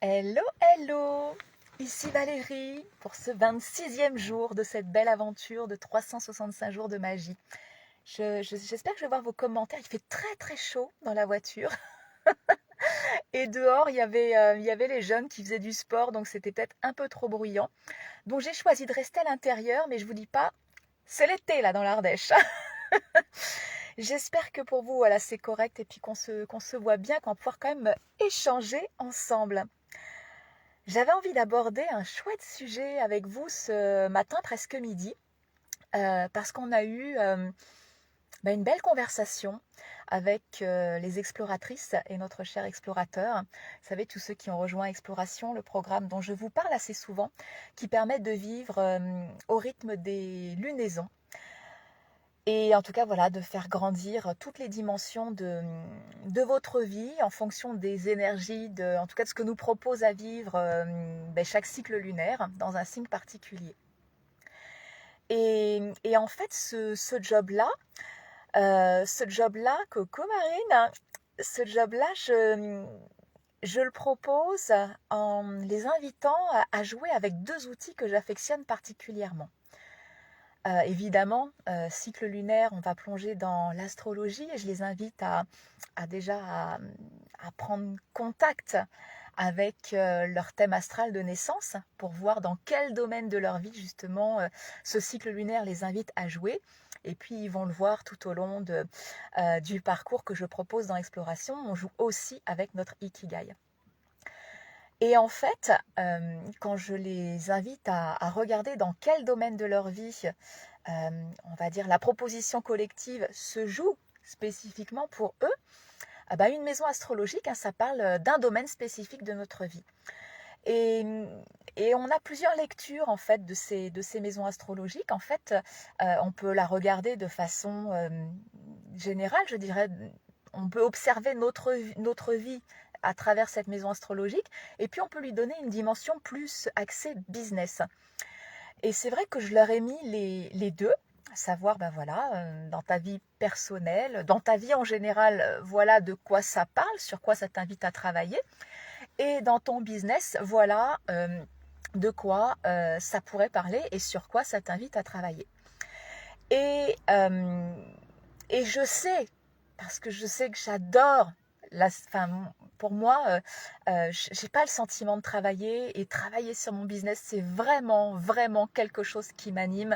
Hello, hello! Ici Valérie pour ce 26e jour de cette belle aventure de 365 jours de magie. J'espère que je vais voir vos commentaires. Il fait très très chaud dans la voiture et dehors il y avait les jeunes qui faisaient du sport, donc c'était peut-être un peu trop bruyant. Donc j'ai choisi de rester à l'intérieur, mais je vous dis pas, c'est l'été là dans l'Ardèche. J'espère que pour vous voilà, c'est correct et puis qu'on se voit bien, qu'on va pouvoir quand même échanger ensemble. J'avais envie d'aborder un chouette sujet avec vous ce matin, presque midi, parce qu'on a eu une belle conversation avec les exploratrices et notre cher explorateur. Vous savez, tous ceux qui ont rejoint Exploration, le programme dont je vous parle assez souvent, qui permet de vivre au rythme des lunaisons. Et en tout cas, voilà, de faire grandir toutes les dimensions de votre vie en fonction des énergies, en tout cas de ce que nous propose à vivre chaque cycle lunaire dans un signe particulier. Et en fait, ce job-là, Coco Marine, ce job-là, je le propose en les invitant à jouer avec deux outils que j'affectionne particulièrement. Évidemment, cycle lunaire, on va plonger dans l'astrologie et je les invite à prendre contact avec leur thème astral de naissance pour voir dans quel domaine de leur vie justement ce cycle lunaire les invite à jouer. Et puis ils vont le voir tout au long du parcours que je propose dans l'exploration. On joue aussi avec notre Ikigai. Et en fait, quand je les invite à regarder dans quel domaine de leur vie, on va dire, la proposition collective se joue spécifiquement pour eux, une maison astrologique, ça parle d'un domaine spécifique de notre vie. Et, et on a plusieurs lectures en fait de ces maisons astrologiques. En fait, on peut la regarder de façon générale, je dirais. On peut observer notre vie à travers cette maison astrologique, et puis on peut lui donner une dimension plus axée business. Et c'est vrai que je leur ai mis les deux, à savoir, dans ta vie personnelle, dans ta vie en général, voilà de quoi ça parle, sur quoi ça t'invite à travailler. Et dans ton business, voilà de quoi ça pourrait parler et sur quoi ça t'invite à travailler. Et, euh, et je sais, parce que je sais que j'adore, pour moi, j'ai pas le sentiment de travailler, et travailler sur mon business, c'est vraiment, vraiment quelque chose qui m'anime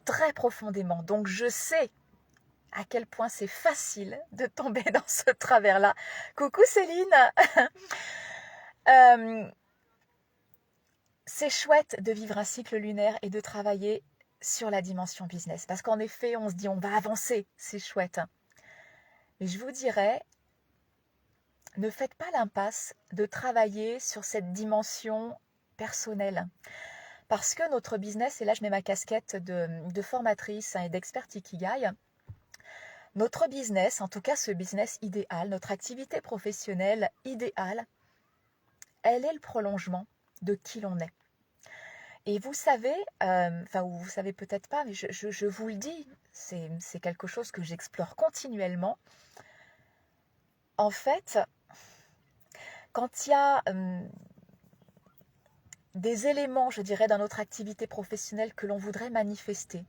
très profondément. Donc je sais à quel point c'est facile de tomber dans ce travers-là. Coucou Céline. euh, c'est chouette de vivre un cycle lunaire et de travailler sur la dimension business. Parce qu'en effet, on se dit on va avancer, c'est chouette. Mais je vous dirais, ne faites pas l'impasse de travailler sur cette dimension personnelle. Parce que notre business, et là je mets ma casquette de formatrice et d'experte Ikigai, notre business, en tout cas ce business idéal, notre activité professionnelle idéale, elle est le prolongement de qui l'on est. Et vous savez, ou vous savez peut-être pas, mais je vous le dis, c'est quelque chose que j'explore continuellement. En fait, quand il y a des éléments, je dirais, dans notre activité professionnelle que l'on voudrait manifester,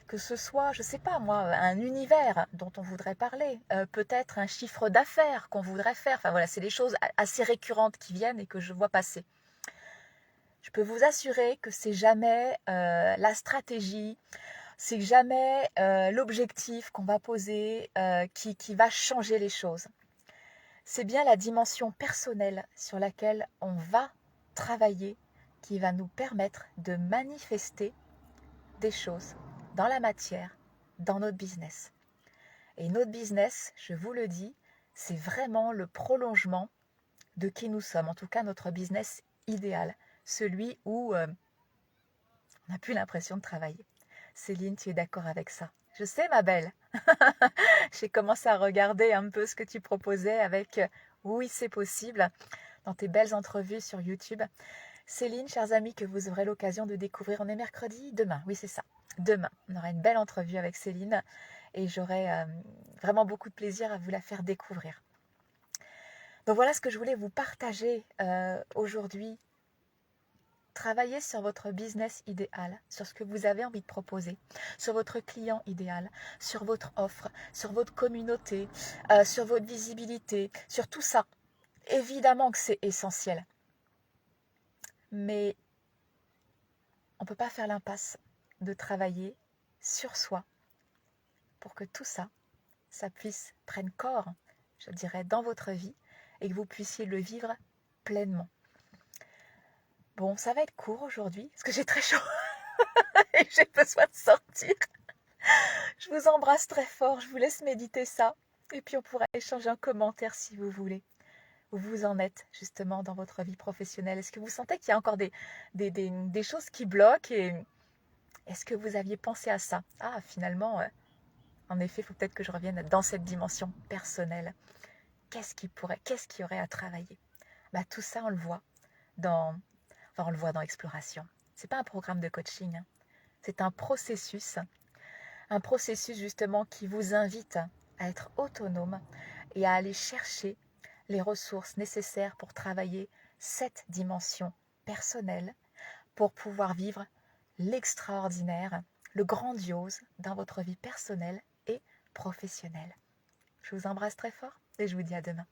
que ce soit, je ne sais pas moi, un univers dont on voudrait parler, peut-être un chiffre d'affaires qu'on voudrait faire, enfin voilà, c'est des choses assez récurrentes qui viennent et que je vois passer. Je peux vous assurer que c'est jamais la stratégie, c'est jamais l'objectif qu'on va poser qui va changer les choses. C'est bien la dimension personnelle sur laquelle on va travailler qui va nous permettre de manifester des choses dans la matière, dans notre business. Et notre business, je vous le dis, c'est vraiment le prolongement de qui nous sommes, en tout cas notre business idéal, celui où on n'a plus l'impression de travailler. Céline, tu es d'accord avec ça? Je sais, ma belle. J'ai commencé à regarder un peu ce que tu proposais avec oui, c'est possible dans tes belles entrevues sur YouTube. Céline, chers amis, que vous aurez l'occasion de découvrir. On est mercredi, demain, oui c'est ça. Demain, on aura une belle entrevue avec Céline et j'aurai vraiment beaucoup de plaisir à vous la faire découvrir. Donc voilà ce que je voulais vous partager aujourd'hui. Travaillez sur votre business idéal, sur ce que vous avez envie de proposer, sur votre client idéal, sur votre offre, sur votre communauté, sur votre visibilité, sur tout ça. Évidemment que c'est essentiel, mais on ne peut pas faire l'impasse de travailler sur soi pour que tout ça, ça puisse prendre corps, je dirais, dans votre vie et que vous puissiez le vivre pleinement. Bon, ça va être court aujourd'hui parce que j'ai très chaud et j'ai besoin de sortir. Je vous embrasse très fort, je vous laisse méditer ça et puis on pourra échanger en commentaire si vous voulez. Où vous en êtes justement dans votre vie professionnelle? Est-ce que vous sentez qu'il y a encore des choses qui bloquent et est-ce que vous aviez pensé à ça? Ah, finalement, en effet, il faut peut-être que je revienne dans cette dimension personnelle. Qu'est-ce qu'il y aurait à travailler? Bah, tout ça, on le voit dans Exploration. C'est pas un programme de coaching, hein. C'est un processus justement qui vous invite à être autonome et à aller chercher les ressources nécessaires pour travailler cette dimension personnelle, pour pouvoir vivre l'extraordinaire, le grandiose dans votre vie personnelle et professionnelle. Je vous embrasse très fort et je vous dis à demain.